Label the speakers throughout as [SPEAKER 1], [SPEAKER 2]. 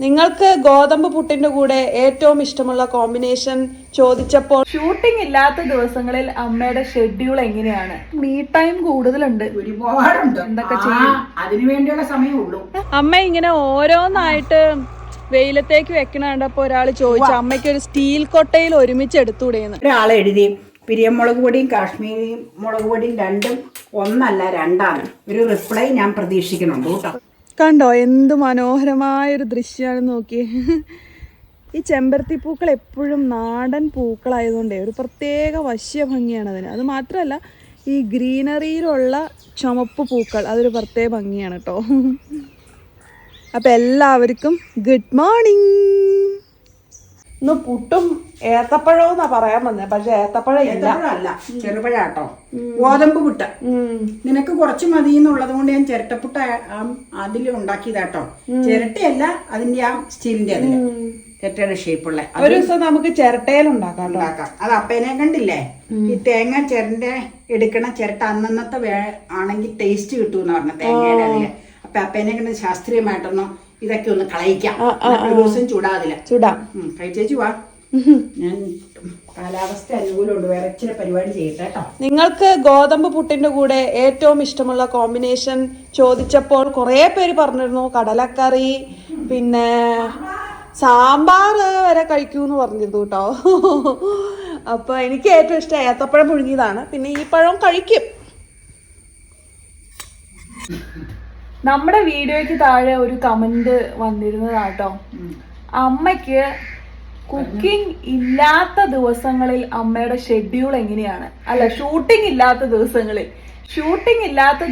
[SPEAKER 1] നിങ്ങൾക്ക് ഗോതമ്പ് പുട്ടിന്റെ കൂടെ ഏറ്റവും ഇഷ്ടമുള്ള കോമ്പിനേഷൻ ചോദിച്ചപ്പോൾ
[SPEAKER 2] ഷൂട്ടിംഗ് ഇല്ലാത്ത ദിവസങ്ങളിൽ അമ്മയുടെ ഷെഡ്യൂൾ എങ്ങനെയാണ്? മീ ടൈം കൂടുതലുണ്ട്,
[SPEAKER 3] ഒരുപാടുണ്ട്.
[SPEAKER 2] എന്തൊക്കെ ചെയ്യും?
[SPEAKER 3] അതിനു വേണ്ടിയുള്ള സമയമുള്ളൂ.
[SPEAKER 1] അമ്മ ഇങ്ങനെ ഓരോന്നായിട്ട് വെയിലത്തേക്ക് വെക്കണ കണ്ടപ്പോ ഒരാൾ ചോദിച്ചു അമ്മയ്ക്ക് ഒരു സ്റ്റീൽ കൊട്ടയിൽ ഒരുമിച്ച് എടുത്തുകൂടെയെന്ന്.
[SPEAKER 3] ഒരാളെ എഴുതി പിരിയമുളക് പൊടിയും കാശ്മീരി മുളക് പൊടിയും രണ്ടും ഒന്നല്ല രണ്ടാണ്. ഒരു റിപ്ലൈ ഞാൻ പ്രതീക്ഷിക്കുന്നുണ്ട് കേട്ടോ.
[SPEAKER 1] കണ്ടോ എന്ത് മനോഹരമായൊരു ദൃശ്യമാണ് നോക്കിയേ. ഈ ചെമ്പരത്തി പൂക്കൾ എപ്പോഴും നാടൻ പൂക്കളായതുകൊണ്ടേ ഒരു പ്രത്യേക വശ്യ ഭംഗിയാണ് അതിന്. അത് മാത്രമല്ല ഈ ഗ്രീനറിയിലുള്ള ചുമപ്പ് പൂക്കൾ അതൊരു പ്രത്യേക ഭംഗിയാണ് കേട്ടോ. അപ്പം എല്ലാവർക്കും ഗുഡ് മോർണിംഗ്. ഇന്ന് പുട്ടും ഏത്തപ്പഴവും എന്നാ പറയാൻ വന്നേ, പക്ഷെ ഏത്തപ്പഴം
[SPEAKER 3] അല്ല ചെറുപഴാട്ടോ, ഗോതമ്പ് പുട്ട്. നിനക്ക് കുറച്ച് മതി എന്നുള്ളത് കൊണ്ട് ഞാൻ ചിരട്ടപ്പുട്ട അതിൽ ഉണ്ടാക്കിയതാട്ടോ. ചിരട്ടയല്ല, അതിന്റെ ആ സ്റ്റീലിന്റെ അതില് ചിരട്ടയുടെ ഷേപ്പുള്ള.
[SPEAKER 1] ഒരു ദിവസം നമുക്ക് ചിരട്ടയിൽ ഉണ്ടാക്കാം.
[SPEAKER 3] അത് അപ്പേനെ കണ്ടില്ലേ, ഈ തേങ്ങ ചിരണ്ട എടുക്കണ ചിരട്ട അന്നത്തെ ആണെങ്കിൽ ടേസ്റ്റ് കിട്ടുമെന്ന് പറഞ്ഞ തേങ്ങയുടെ അതില്. അപ്പൊ അപ്പേനെ കണ്ട് ശാസ്ത്രീയമായിട്ടൊന്നും ഇതൊക്കെ ഒന്ന് കളയിക്കാം. ഒരു ദിവസം ചൂടാം. കഴിച്ചേച്ചു വാ. ഞാൻ കാലാവസ്ഥ അനുകൂലമുണ്ട്, വേറെ ഇച്ചിരി പരിപാടി ചെയ്യട്ടെ കേട്ടോ.
[SPEAKER 1] നിങ്ങൾക്ക് ഗോതമ്പ് പുട്ടിന്റെ കൂടെ ഏറ്റവും ഇഷ്ടമുള്ള കോമ്പിനേഷൻ ചോദിച്ചപ്പോൾ കുറേ പേര് പറഞ്ഞിരുന്നു കടലക്കറി, പിന്നെ സാമ്പാർ വരെ കഴിക്കൂന്ന് പറഞ്ഞിരുന്നു കേട്ടോ. അപ്പൊ എനിക്ക് ഏറ്റവും ഇഷ്ടം ഏത്തപ്പഴം പുഴുങ്ങിയതാണ്. പിന്നെ ഈ പഴം കഴിക്കും.
[SPEAKER 2] നമ്മുടെ വീഡിയോയ്ക്ക് താഴെ ഒരു കമന്റ് വന്നിരുന്നതാട്ടോ. അമ്മയ്ക്ക് കുക്കിംഗ് ഇല്ലാത്ത ദിവസങ്ങളിൽ അമ്മയുടെ ഷെഡ്യൂൾ എങ്ങനെയാണ്? അല്ല, ഷൂട്ടിംഗ് ഇല്ലാത്ത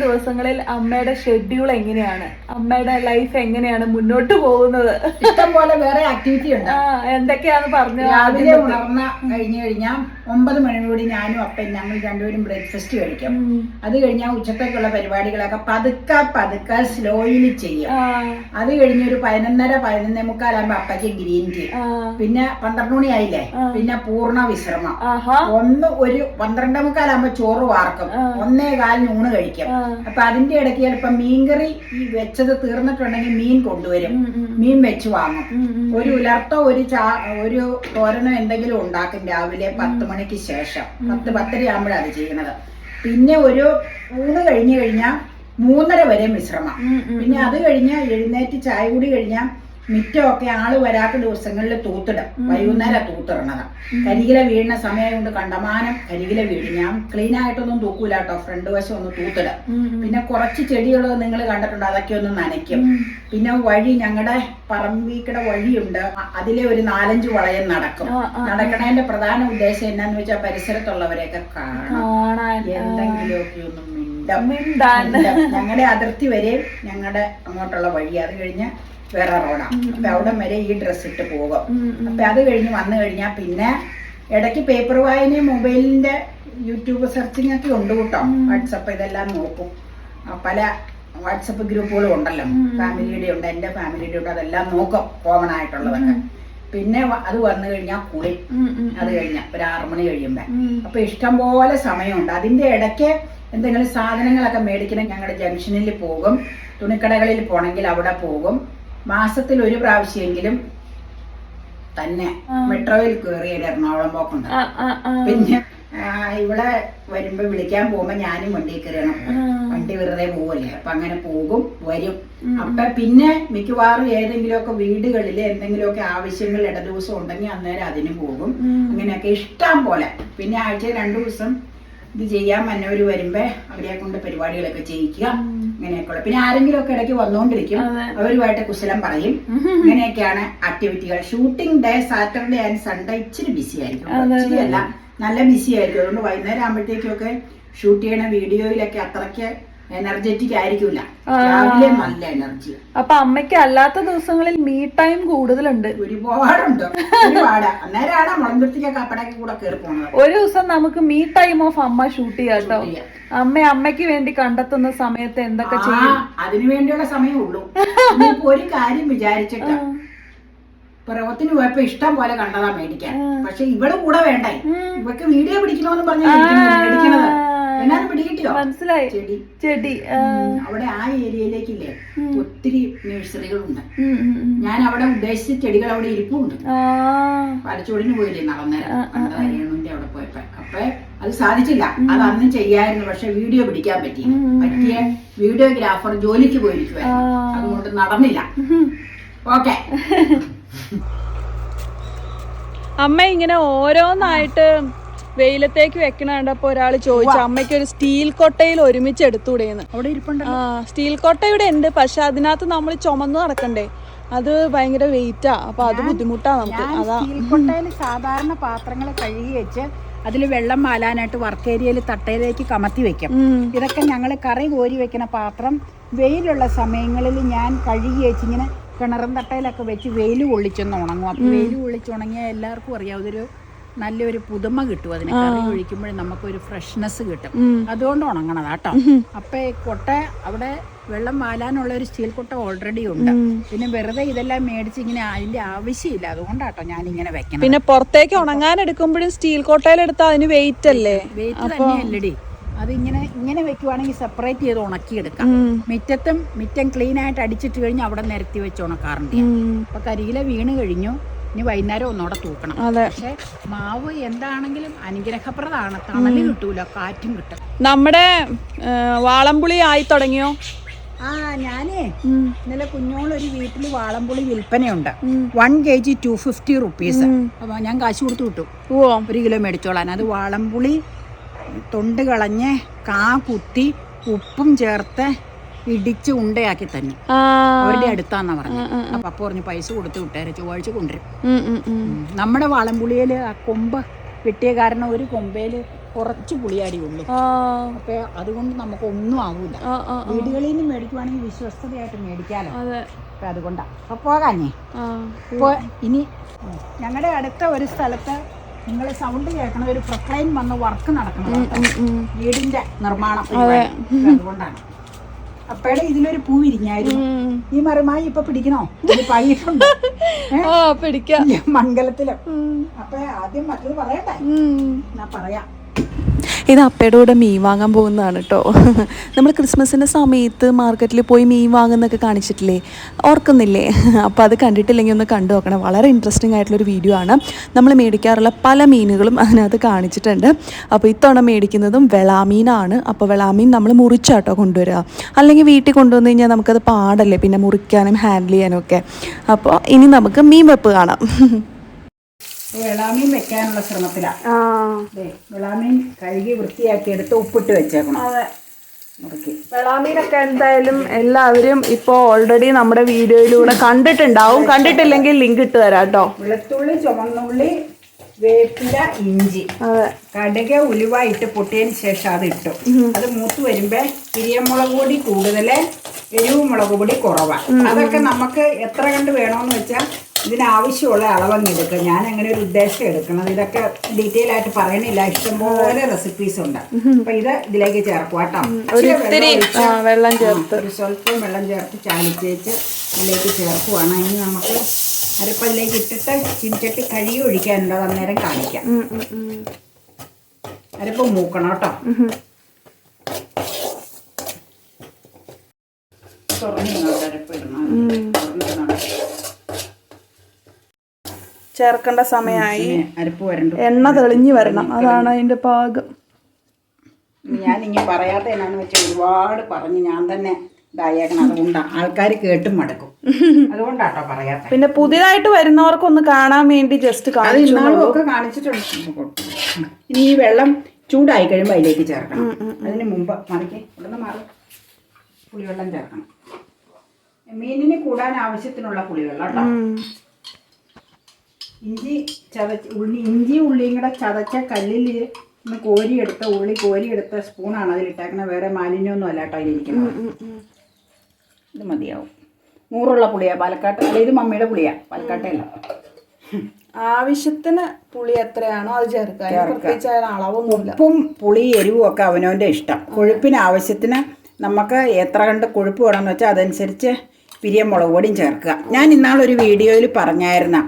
[SPEAKER 2] ദിവസങ്ങളിൽ അമ്മയുടെ ഷെഡ്യൂൾ എങ്ങനെയാണ്? അമ്മയുടെ ലൈഫ് എങ്ങനെയാണ് മുന്നോട്ട് പോകുന്നത്?
[SPEAKER 3] ഇഷ്ടം പോലെ വേറെ ആക്ടിവിറ്റി ഉണ്ട്.
[SPEAKER 2] എന്തൊക്കെയാന്ന് പറഞ്ഞു.
[SPEAKER 3] രാവിലെ ഉണർന്ന കഴിഞ്ഞാൽ 9 മണിയോടെ ഞാനും അപ്പൻ ഞങ്ങൾ രണ്ടുപേരും ബ്രേക്ക്ഫാസ്റ്റ് കഴിക്കും. അത് കഴിഞ്ഞാൽ ഉച്ചത്തേക്കുള്ള പരിപാടികളൊക്കെ പതുക്കെ സ്ലോയില് ചെയ്യും. അത് കഴിഞ്ഞ് ഒരു 11:30-11:45 അപ്പയ്ക്ക് ഗ്രീൻ ടീ. പിന്നെ 12 മണിയായില്ലേ, പിന്നെ പൂർണ്ണ വിശ്രമം. ഒരു 12:45 ചോറ് വാർക്കും. 1:15 ഊണ് കഴിക്കും. അപ്പൊ അതിന്റെ ഇടയ്ക്ക് ചിലപ്പോ മീൻകറി ഈ വെച്ചത് തീർന്നിട്ടുണ്ടെങ്കിൽ മീൻ കൊണ്ടുവരും, മീൻ വെച്ച് വാങ്ങും. ഒരു ഉലർത്തോ ഒരു തോരനോ എന്തെങ്കിലും ഉണ്ടാക്കും രാവിലെ 10 മണിക്ക് ശേഷം. 10-10:30 ആകുമ്പോഴാണ് അത് ചെയ്യണത്. പിന്നെ ഒരു ഊണ് കഴിഞ്ഞു കഴിഞ്ഞാൽ 3:30 വരെ വിശ്രമം. പിന്നെ അത് കഴിഞ്ഞ് എഴുന്നേറ്റ് ചായ കൂടി കഴിഞ്ഞാൽ മിറ്റമൊക്കെ ആള് വരാത്ത ദിവസങ്ങളിൽ തൂത്തിടും. വൈകുന്നേരം തൂത്തിടണത്. കരികില വീഴുന്ന സമയം കൊണ്ട് കണ്ടമാനം കരികില വീഴും. ഞാൻ ക്ലീൻ ആയിട്ടൊന്നും തൂക്കൂല കേട്ടോ, ഫ്രണ്ട് വശം ഒന്ന് തൂത്തിടും. പിന്നെ കുറച്ച് ചെടികളൊക്കെ നിങ്ങൾ കണ്ടിട്ടുണ്ട്, അതൊക്കെ ഒന്ന് നനയ്ക്കും. പിന്നെ വഴി, ഞങ്ങളുടെ പറമ്പീക്കടെ വഴിയുണ്ട്, അതിലെ ഒരു 4-5 വളയം നടക്കും. നടക്കണതിന്റെ പ്രധാന ഉദ്ദേശം എന്നാന്ന് വെച്ചാൽ പരിസരത്തുള്ളവരെയൊക്കെ കാണാൻ, എന്തെങ്കിലുമൊക്കെ ഒന്ന് ഞങ്ങളുടെ അതിർത്തി വരെ ഞങ്ങളുടെ അങ്ങോട്ടുള്ള വഴി. അത് കഴിഞ്ഞ് വേറെ റോഡാണ്. അപ്പൊ അവിടെ വരെ ഈ ഡ്രസ്സ് ഇട്ട് പോകും. അപ്പൊ അത് കഴിഞ്ഞ് വന്നു കഴിഞ്ഞാൽ പിന്നെ ഇടയ്ക്ക് പേപ്പർ വായനയും മൊബൈലിന്റെ യൂട്യൂബ് സെർച്ചിങ് ഒക്കെ ഉണ്ട് കേട്ടോ. വാട്സപ്പ് ഇതെല്ലാം നോക്കും. പല വാട്സപ്പ് ഗ്രൂപ്പുകളും ഉണ്ടല്ലോ, ഫാമിലിയുടെ ഉണ്ട്, എന്റെ ഫാമിലിയുടെ ഉണ്ട്, അതെല്ലാം നോക്കും, കോമൺ ആയിട്ടുള്ളതൊക്കെ. പിന്നെ അത് വന്നു കഴിഞ്ഞാൽ കുളി. അത് കഴിഞ്ഞാൽ ഒരു 6 മണി കഴിയുമ്പോ. അപ്പൊ ഇഷ്ടം പോലെ സമയമുണ്ട്. അതിന്റെ ഇടയ്ക്ക് എന്തെങ്കിലും സാധനങ്ങളൊക്കെ മേടിക്കണം. ഞങ്ങളുടെ ജംഗ്ഷനിൽ പോകും, തുണിക്കടകളിൽ പോണെങ്കിൽ അവിടെ പോകും. മാസത്തിൽ ഒരു പ്രാവശ്യമെങ്കിലും തന്നെ മെട്രോയിൽ കയറി എറണാകുളം പോക്കുണ്ട്. പിന്നെ ഇവിടെ വരുമ്പോ വിളിക്കാൻ പോകുമ്പോ ഞാനും വണ്ടിയിൽ കയറണം. വണ്ടി വെറുതെ പോവല്ലേ, അപ്പൊ അങ്ങനെ പോകും വരും. അപ്പൊ പിന്നെ മിക്കവാറും ഏതെങ്കിലുമൊക്കെ വീടുകളിൽ എന്തെങ്കിലുമൊക്കെ ആവശ്യങ്ങൾ ഇട ദിവസം ഉണ്ടെങ്കിൽ അന്നേരം അതിന് പോകും. അങ്ങനെയൊക്കെ ഇഷ്ടം പോലെ. പിന്നെ ആഴ്ച 2 ദിവസം ഇത് ചെയ്യാൻ വന്നവര് വരുമ്പോ അവരെ കൊണ്ട് പരിപാടികളൊക്കെ ചെയ്യിക്കുക, അങ്ങനെയൊക്കെയുള്ള. പിന്നെ ആരെങ്കിലും ഒക്കെ ഇടയ്ക്ക് വന്നുകൊണ്ടിരിക്കും, അവരുമായിട്ട് കുശലം പറയും. അങ്ങനെയൊക്കെയാണ് ആക്ടിവിറ്റികൾ. Shooting day Saturday and Sunday ഇച്ചിരി ബിസി ആയിരിക്കും, ഇച്ചിരി അല്ല നല്ല ബിസി ആയിരിക്കും. അതുകൊണ്ട് വൈകുന്നേരം ആകുമ്പോഴത്തേക്കൊക്കെ ഷൂട്ട് ചെയ്യണ വീഡിയോയിലൊക്കെ അത്രയ്ക്ക് എനർജറ്റിക് ആയിരിക്കില്ല, രാവിലെ നല്ല എനർജി.
[SPEAKER 2] അപ്പൊ അമ്മയ്ക്ക് അല്ലാത്ത ദിവസങ്ങളിൽ മീ ടൈം കൂടുതലുണ്ട്,
[SPEAKER 3] ഒരുപാട്. അന്നേരമാണ് മുളന്തുരുത്തിക്ക് അപ്പടയ്ക്ക് കൂടെ കയറി പോണത്.
[SPEAKER 2] ഒരു ദിവസം നമുക്ക് മീ ടൈം ഓഫ് അമ്മ ഷൂട്ട് ചെയ്യാം കേട്ടോ. അമ്മയ്ക്ക് വേണ്ടി കണ്ടെത്തുന്ന സമയത്ത് എന്തൊക്കെ ചെയ്യും?
[SPEAKER 3] അതിനു വേണ്ടിയുള്ള സമയമുള്ളൂ. ഒരു കാര്യം വിചാരിച്ചിട്ട് പ്രവത്തിന് പോയപ്പോ ഇഷ്ടം പോലെ കണ്ടതാ മേടിക്കാൻ. പക്ഷെ ഇവിടെ കൂടെ വേണ്ടേ, ഇവക്ക് വീഡിയോ പിടിക്കണോന്ന് പറഞ്ഞാൽ മേടിക്കണത്. എന്നാലും പിടികിട്ടിയോ?
[SPEAKER 2] മനസ്സിലായി.
[SPEAKER 3] ചെടി
[SPEAKER 2] ചെടി.
[SPEAKER 3] അവിടെ ആ ഏരിയയിലേക്കില്ലേ ഒത്തിരി നഴ്സറികളുണ്ട്. ഞാൻ അവിടെ ഉദ്ദേശിച്ച ചെടികൾ അവിടെ ഇരിപ്പുണ്ട്. പാലച്ചോടിന് പോയില്ലേ നടന്നേരം രേണുവിന്റെ അവിടെ പോയപ്പോ. അപ്പൊ അത് സാധിച്ചില്ല. അത് അന്ന് ചെയ്യായിരുന്നു. പക്ഷെ വീഡിയോ പിടിക്കാൻ പറ്റിയ വീഡിയോഗ്രാഫർ ജോലിക്ക് പോയിരിക്കുവായിരുന്നു. അതുകൊണ്ട് നടന്നില്ല. ഓക്കെ.
[SPEAKER 1] അമ്മ ഇങ്ങനെ ഓരോന്നായിട്ട് വെയിലത്തേക്ക് വെക്കണ കണ്ടപ്പോ ഒരാൾ ചോദിച്ചു അമ്മയ്ക്ക് ഒരു സ്റ്റീൽ കൊട്ടയിൽ ഒരുമിച്ച് എടുത്തുകൂടെയെന്ന്.
[SPEAKER 3] അവിടെ ഇരിപ്പുണ്ട്.
[SPEAKER 1] സ്റ്റീൽ കൊട്ട ഇവിടെ ഉണ്ട്, പക്ഷെ അതിനകത്ത് നമ്മൾ ചുമന്ന് നടക്കണ്ടേ, അത് ഭയങ്കര വെയിറ്റാ. അപ്പൊ അത് ബുദ്ധിമുട്ടാ നമുക്ക്. അതാ
[SPEAKER 3] സ്റ്റീൽ കൊട്ടയിൽ സാധാരണ പാത്രങ്ങൾ കഴുകി വെച്ച് അതിൽ വെള്ളം മാലാനായിട്ട് വർക്ക് ഏരിയയിൽ തട്ടയിലേക്ക് കമത്തി വെക്കും. ഇതൊക്കെ ഞങ്ങൾ കറി കോരി വെക്കുന്ന പാത്രം വെയിലുള്ള സമയങ്ങളിൽ ഞാൻ കഴുകി വെച്ച് ഇങ്ങനെ കിണറും തട്ടയിലൊക്കെ വെച്ച് വെയിൽ കൊള്ളിച്ചൊന്ന് ഉണങ്ങും. അപ്പം വെയിൽ കൊള്ളിച്ചുണങ്ങിയാൽ എല്ലാവർക്കും അറിയാം അതൊരു നല്ലൊരു പുതുമ കിട്ടും. അതിന് കറി ഒഴിക്കുമ്പോഴും നമുക്കൊരു ഫ്രഷ്നെസ് കിട്ടും. അതുകൊണ്ട് ഉണങ്ങണതാ കേട്ടോ. അപ്പൊ ഈ കൊട്ട അവിടെ വെള്ളം വാലാനുള്ള ഒരു സ്റ്റീൽ കൊട്ട ഓൾറെഡി ഉണ്ട്. പിന്നെ വെറുതെ ഇതെല്ലാം മേടിച്ച് ഇങ്ങനെ അതിന്റെ ആവശ്യമില്ല. അതുകൊണ്ടാട്ടോ ഞാൻ ഇങ്ങനെ വെക്കണം.
[SPEAKER 1] പിന്നെ പുറത്തേക്ക് ഉണങ്ങാൻ എടുക്കുമ്പോഴും സ്റ്റീൽ കൊട്ടയിലെടുത്താൽ അതിന് വെയിറ്റ് അല്ലേ?
[SPEAKER 3] വെയിറ്റ് തന്നെയല്ലടി. അത് ഇങ്ങനെ വെക്കുവാണെങ്കിൽ സെപ്പറേറ്റ് ചെയ്ത് ഉണക്കിയെടുക്കാം. മിറ്റം ക്ലീൻ ആയിട്ട് അടിച്ചിട്ട് കഴിഞ്ഞ് അവിടെ നിരത്തി വെച്ച് ഉണക്കാറുണ്ട്. അപ്പൊ കരിയില വീണ് കഴിഞ്ഞു. ഇനി വൈകുന്നേരം ഒന്നുകൂടെ തൂക്കണം. പക്ഷെ മാവ് എന്താണെങ്കിലും അനുഗ്രഹപ്രദമാണ്. തണല് കിട്ടൂല, കാറ്റും കിട്ടും.
[SPEAKER 1] നമ്മുടെ വാളംപുളി ആയി തുടങ്ങിയോ?
[SPEAKER 3] ഞാനേ ഇന്നലെ കുഞ്ഞോളൊരു വീട്ടിൽ വാളംപുളി വിൽപ്പനയുണ്ട്. 1 kg 250 rupees. അപ്പൊ ഞാൻ കാശ് കൊടുത്തു വിട്ടു. 1 കിലോ മേടിച്ചോളാൻ. അത് വാളംപുളി തൊണ്ട് കളഞ്ഞ് കാ കുത്തി ഉപ്പും ചേർത്ത് ഇടിച്ച് ഉണ്ടയാക്കി തന്നെ അവരുടെ അടുത്താന്നാ പറഞ്ഞു. അപ്പൊ അപ്പൊ പറഞ്ഞു പൈസ കൊടുത്ത് വിട്ടേരെ, ചൊവ്വാഴ്ച കൊണ്ടുവരും. നമ്മുടെ വാളംപുളിയില് ആ കൊമ്പ് വെട്ടിയ കാരണം ഒരു കൊമ്പേല് കുറച്ച് പുളിയാടി ഉള്ളു. അപ്പൊ അതുകൊണ്ട് നമുക്ക് ഒന്നും ആവൂല. വീടുകളിൽ നിന്ന് മേടിക്കുവാണെങ്കിൽ വിശ്വസ്തതയായിട്ട് മേടിക്കാലോ. അപ്പൊ അതുകൊണ്ടാ. അപ്പൊ പോകാഞ്ഞേ. ഇപ്പൊ ഇനി ഞങ്ങളുടെ അടുത്ത ഒരു സ്ഥലത്ത് നിങ്ങൾ സൗണ്ട് കേൾക്കണ ഒരു പ്രൊക്ലൈൻ വന്ന് വർക്ക് നടക്കണം, വീടിന്റെ നിർമ്മാണം. അതുകൊണ്ടാണ്. അപ്പയുടെ ഇതിലൊരു പൂ വിരിഞ്ഞായിരുന്നു. ഈ മറുമായി ഇപ്പൊ പിടിക്കണോ? പായിട്ടുണ്ട് മംഗലത്തിലും. അപ്പൊ ആദ്യം മറ്റത് പറയട്ടെ. എന്നാ പറയാം.
[SPEAKER 1] ഇത് അപ്പയുടെ കൂടെ മീൻ വാങ്ങാൻ പോകുന്നതാണ് കേട്ടോ. നമ്മൾ ക്രിസ്മസിൻ്റെ സമയത്ത് മാർക്കറ്റിൽ പോയി മീൻ വാങ്ങുന്നൊക്കെ കാണിച്ചിട്ടില്ലേ, ഓർക്കുന്നില്ലേ? അപ്പോൾ അത് കണ്ടിട്ടില്ലെങ്കിൽ ഒന്ന് കണ്ടു നോക്കണം. വളരെ ഇൻട്രസ്റ്റിംഗ് ആയിട്ടുള്ളൊരു വീഡിയോ ആണ്. നമ്മൾ മേടിക്കാറുള്ള പല മീനുകളും അതിനകത്ത് കാണിച്ചിട്ടുണ്ട്. അപ്പോൾ ഇത്തവണ മേടിക്കുന്നതും വെളാമീനാണ്. അപ്പോൾ വെളാമീൻ നമ്മൾ മുറിച്ചാട്ടോ കൊണ്ടുവരിക, അല്ലെങ്കിൽ വീട്ടിൽ കൊണ്ടുവന്ന് കഴിഞ്ഞാൽ നമുക്കത് പാടല്ലേ പിന്നെ മുറിക്കാനും ഹാൻഡിൽ ചെയ്യാനും ഒക്കെ. അപ്പോൾ ഇനി നമുക്ക് മീൻ വെപ്പ് കാണാം.
[SPEAKER 3] വെളാമീൻ വെക്കാനുള്ള ശ്രമത്തിലാണ്. വെളാമീൻ കഴുകി വൃത്തിയാക്കി എടുത്ത് ഉപ്പിട്ട് വെച്ചേക്കണം.
[SPEAKER 1] വെളാമീനൊക്കെ എന്തായാലും എല്ലാവരും ഇപ്പോൾ ഓൾറെഡി നമ്മുടെ വീഡിയോയിലൂടെ കണ്ടിട്ടുണ്ടാവും. കണ്ടിട്ടില്ലെങ്കിൽ ലിങ്ക് ഇട്ട് തരാം കേട്ടോ.
[SPEAKER 3] വെളുത്തുള്ളി, ചുമന്നുള്ളി, വേപ്പില, ഇഞ്ചി, കടുക്, ഉലുവ ഇട്ട് പൊട്ടിയതിന് ശേഷം അത് ഇട്ടു. അത് മൂത്ത് വരുമ്പോ പിരിയമുളക് പൊടി കൂടുതൽ, എരിവ് മുളക് പൊടി കുറവാണ്. അതൊക്കെ നമുക്ക് എത്ര കണ്ട് വേണമെന്ന് വെച്ചാൽ ഇതിനാവശ്യമുള്ള അളവങ്ങ് എടുക്കുക. ഞാൻ അങ്ങനെ ഒരു ഉദ്ദേശം എടുക്കണം. ഇതൊക്കെ ഡീറ്റെയിൽ ആയിട്ട് പറയണില്ല, ഇഷ്ടംപോലെ റെസിപ്പീസ് ഉണ്ട്. അപ്പൊ ഇത് ഇതിലേക്ക് ചേർക്കുക കേട്ടോ.
[SPEAKER 1] വെള്ളം ചേർത്ത്
[SPEAKER 3] ഒരു സ്വല്പം വെള്ളം ചേർത്ത് ചാലിച്ചേച്ച് ഇതിലേക്ക് ചേർക്കുവാണ്. ഇനി നമുക്ക് അരപ്പതിലേക്ക് ഇട്ടിട്ട് ചിരിച്ചട്ടി കഴുകി ഒഴിക്കാനുണ്ട്. അത് അന്നേരം കാണിക്കാം. അരപ്പ് മൂക്കണം കേട്ടോ. തുറന്നിരുന്നോട്ടെ, അരപ്പ് ഇടണം.
[SPEAKER 1] ചേർക്കേണ്ട സമയമായി.
[SPEAKER 3] അരപ്പ് വരണ്ട,
[SPEAKER 1] എണ്ണ തെളിഞ്ഞു വരണം. അതാണ് അതിന്റെ പാകം.
[SPEAKER 3] ഞാൻ ഇങ്ങനെ പറയാത്ത എന്നാന്ന് വെച്ചാൽ ഒരുപാട് പറഞ്ഞ് ഞാൻ തന്നെ ഇതായേക്കണം. അതുകൊണ്ടാണ് ആൾക്കാർ കേട്ടും മടക്കും. അതുകൊണ്ടാട്ടോ പറയാത്ത.
[SPEAKER 1] പിന്നെ പുതിയതായിട്ട് വരുന്നവർക്കൊന്ന് കാണാൻ വേണ്ടി ജസ്റ്റ്
[SPEAKER 3] ഒക്കെ കാണിച്ചിട്ടുണ്ട്. ഇനി ഈ വെള്ളം ചൂടായി കഴിയുമ്പോൾ അതിലേക്ക് ചേർക്കണം. അതിന് മുമ്പ് മറിക്ക് ഇവിടുന്ന് മാറും പുളിവെള്ളം ചേർക്കണം. മീനിന് കൂടാൻ ആവശ്യത്തിനുള്ള പുളിവെള്ളം കേട്ടോ. ഇഞ്ചി ഉള്ളിയും കൂടെ ചതച്ച കല്ലിൽ ഒന്ന് കോരിയെടുത്ത കോരിയെടുത്ത സ്പൂണാണ് അതിലിട്ടേക്കണത്. വേറെ മാലിന്യമൊന്നും അല്ല കേട്ടോ അതിലിരിക്കുന്നത്. ഇത് മതിയാവും. 100 പുളിയാ പാലക്കാട്ട്. അല്ല, ഇത് മമ്മിയുടെ പുളിയാ, പാലക്കാട്ടല്ല.
[SPEAKER 1] ആവശ്യത്തിന് പുളി എത്രയാണോ അത് ചേർക്കുക.
[SPEAKER 3] ഉപ്പും പുളി എരിവും ഒക്കെ അവനവൻ്റെ ഇഷ്ടം. കൊഴുപ്പിന് ആവശ്യത്തിന് നമുക്ക് എത്ര കണ്ട് കൊഴുപ്പ് വേണമെന്ന് വെച്ചാൽ അതനുസരിച്ച് പിരിയമുളക് പൊടിയും ചേർക്കുക. ഞാൻ ഇന്നാളൊരു വീഡിയോയിൽ പറഞ്ഞായിരുന്ന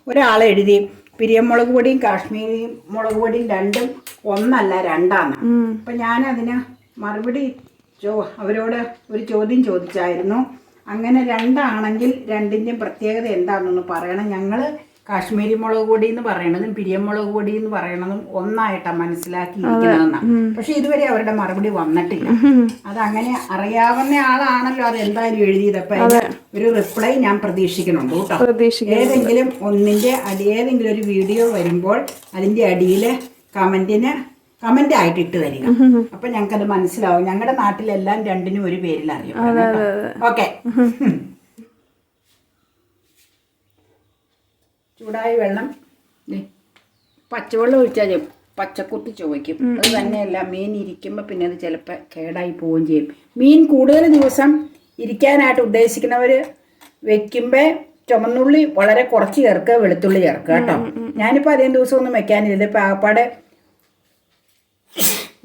[SPEAKER 3] ഒരാളെഴുതി പിരിയമുളക് പൊടിയും കാശ്മീരി മുളക് പൊടിയും രണ്ടും ഒന്നല്ല രണ്ടാണ്. അപ്പം ഞാനതിന് മറുപടി അവരോട് ഒരു ചോദ്യം ചോദിച്ചായിരുന്നു. അങ്ങനെ രണ്ടാണെങ്കിൽ രണ്ടിൻ്റെയും പ്രത്യേകത എന്താണെന്നൊന്ന് പറയണം. ഞങ്ങൾ കാശ്മീരി മുളക് പൊടി എന്ന് പറയണതും പിരിയമുളക് പൊടി എന്ന് പറയണതും ഒന്നായിട്ടാണ് മനസ്സിലാക്കിയിരിക്കുന്നതെന്നാണ്. പക്ഷെ ഇതുവരെ അവരുടെ മറുപടി വന്നിട്ടില്ല. അതങ്ങനെ അറിയാവുന്ന ആളാണല്ലോ അത് എന്തായാലും എഴുതിയത്. അപ്പം ഒരു റിപ്ലൈ ഞാൻ പ്രതീക്ഷിക്കുന്നുണ്ട് കേട്ടോ. ഏതെങ്കിലും ഒന്നിൻ്റെ ഏതെങ്കിലും ഒരു വീഡിയോ വരുമ്പോൾ അതിൻ്റെ അടിയിൽ കമന്റ് ആയിട്ട് ഇട്ട് തരിക. അപ്പൊ ഞങ്ങൾക്കത് മനസ്സിലാവും. ഞങ്ങളുടെ നാട്ടിലെല്ലാം രണ്ടിനും ഒരു പേരിൽ അറിയാം. ഓക്കെ. ചൂടായ വെള്ളം പച്ചവെള്ളം ഒഴിച്ചാൽ പച്ചക്കുത്തി ചോദിക്കും. അത് തന്നെയല്ല, മീൻ ഇരിക്കുമ്പോൾ പിന്നെ അത് ചിലപ്പോൾ കേടായി പോവുകയും ചെയ്യും. മീൻ കൂടുതൽ ദിവസം ഇരിക്കാനായിട്ട് ഉദ്ദേശിക്കുന്നവർ വെക്കുമ്പോൾ ചുമന്നുള്ളി വളരെ കുറച്ച് ചേർക്കുക, വെളുത്തുള്ളി ചേർക്കുക കേട്ടോ. ഞാനിപ്പോൾ അധികം ദിവസമൊന്നും വെക്കാനില്ല. ഇപ്പം ആപ്പാടെ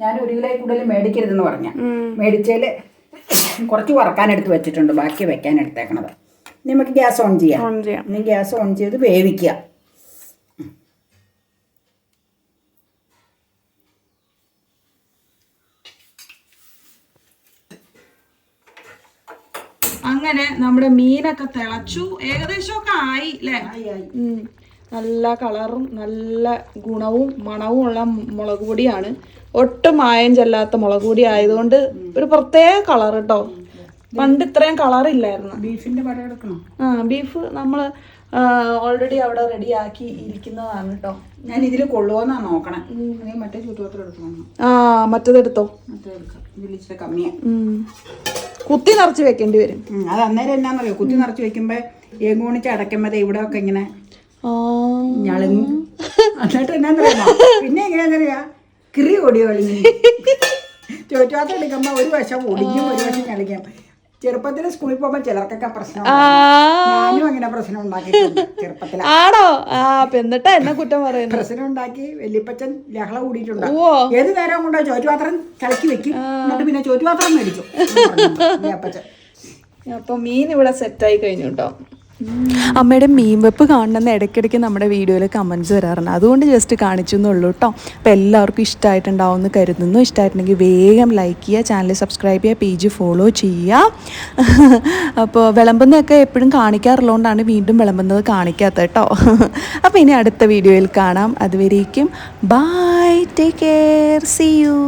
[SPEAKER 3] ഞാൻ 1 കിലോ കൂടുതൽ മേടിക്കരുതെന്ന് പറഞ്ഞ മേടിച്ചതിൽ കുറച്ച് വറക്കാനെടുത്ത് വെച്ചിട്ടുണ്ട്, ബാക്കി വെക്കാൻ എടുത്തേക്കണത്. നമുക്ക് ഗ്യാസ് ഓൺ ചെയ്യാം. ഇനി ഗ്യാസ് ഓൺ ചെയ്ത് വേവിക്കുക.
[SPEAKER 1] അങ്ങനെ നമ്മുടെ മീനൊക്കെ തിളച്ചു, ഏകദേശമൊക്കെ ആയി അല്ലേ? നല്ല കളറും നല്ല ഗുണവും മണവും ഉള്ള മുളക് പൊടിയാണ്. ഒട്ടും മായം ചെല്ലാത്ത മുളക് പൊടി ആയതുകൊണ്ട് ഒരു പ്രത്യേക കളർ കേട്ടോ. പണ്ട് ഇത്രയും കളറില്ലായിരുന്നു.
[SPEAKER 3] ബീഫിന്റെ പടം എടുക്കണം.
[SPEAKER 1] ബീഫ് നമ്മൾ ഓൾറെഡി അവിടെ റെഡിയാക്കി ഇരിക്കുന്നതാണ് കേട്ടോ.
[SPEAKER 3] ഞാൻ ഇതിൽ കൊള്ളുവോന്നാ നോക്കണം. മറ്റേ ചുറ്റുപാത്രം എടുക്കണം.
[SPEAKER 1] മറ്റേതെടുത്തോ?
[SPEAKER 3] ഇതിൽ കമ്മിയാണ്.
[SPEAKER 1] കുത്തി നിറച്ച് വെക്കേണ്ടി വരും.
[SPEAKER 3] അത് അന്നേരം എന്നാന്നറിയോ, കുത്തി നിറച്ച് വെക്കുമ്പോ ഏങ്ങോണിച്ച് അടയ്ക്കുമ്പോ ഇവിടെ ഒക്കെ ഇങ്ങനെ ഞളങ്ങി. എന്നിട്ട് എന്നാന്നറിയാമോ, പിന്നെ എങ്ങനെയാന്നറിയാ, കിറി ഓടി ഒളിങ്ങി ചുറ്റുപാത്രം എടുക്കുമ്പോ ഒരു വശം ഒടിക്കും, ഒരു വശം ഞളിക്കും. ചെറുപ്പത്തിൽ സ്കൂളിൽ പോകുമ്പോ ചിലർക്കൊക്കെ പ്രശ്നം, ഞാനും അങ്ങനെ പ്രശ്നം ഉണ്ടാക്കിയിട്ടുണ്ട് ചെറുപ്പത്തിൽ.
[SPEAKER 1] ആണോ? എന്നിട്ടാ എന്നെ കുറ്റം പറയുന്നത്.
[SPEAKER 3] പ്രശ്നം ഉണ്ടാക്കി വല്യപ്പച്ചൻ ലഹള കൂടിയിട്ടുണ്ട്. ഏത് നേരം കൊണ്ടോ ചോറ്റുപാത്രം കളക്കി വെക്കും, എന്നിട്ട് പിന്നെ ചോറ്റുപാത്രം മേടിച്ചു വല്യപ്പച്ചൻ.
[SPEAKER 1] അപ്പൊ മീൻ ഇവിടെ സെറ്റായി കഴിഞ്ഞു കേട്ടോ.
[SPEAKER 4] അമ്മയുടെ മീൻ വെപ്പ് കാണണമെന്ന് ഇടയ്ക്കിടയ്ക്ക് നമ്മുടെ വീഡിയോയിൽ കമൻറ്റ്സ് വരാറുണ്ട്. അതുകൊണ്ട് ജസ്റ്റ് കാണിച്ചു എന്നുള്ളൂ കേട്ടോ. അപ്പോൾ എല്ലാവർക്കും ഇഷ്ടമായിട്ടുണ്ടാവും എന്ന് കരുതുന്നു. ഇഷ്ടമായിട്ടുണ്ടെങ്കിൽ വേഗം ലൈക്ക് ചെയ്യുക, ചാനൽ സബ്സ്ക്രൈബ് ചെയ്യുക, പേജ് ഫോളോ ചെയ്യുക. അപ്പോൾ വിളമ്പുന്നതൊക്കെ എപ്പോഴും കാണിക്കാറുള്ളതുകൊണ്ടാണ് വീണ്ടും വിളമ്പുന്നത് കാണിക്കാത്തത് കേട്ടോ. അപ്പോൾ ഇനി അടുത്ത വീഡിയോയിൽ കാണാം. അതുവരേക്കും bye, take care, see U.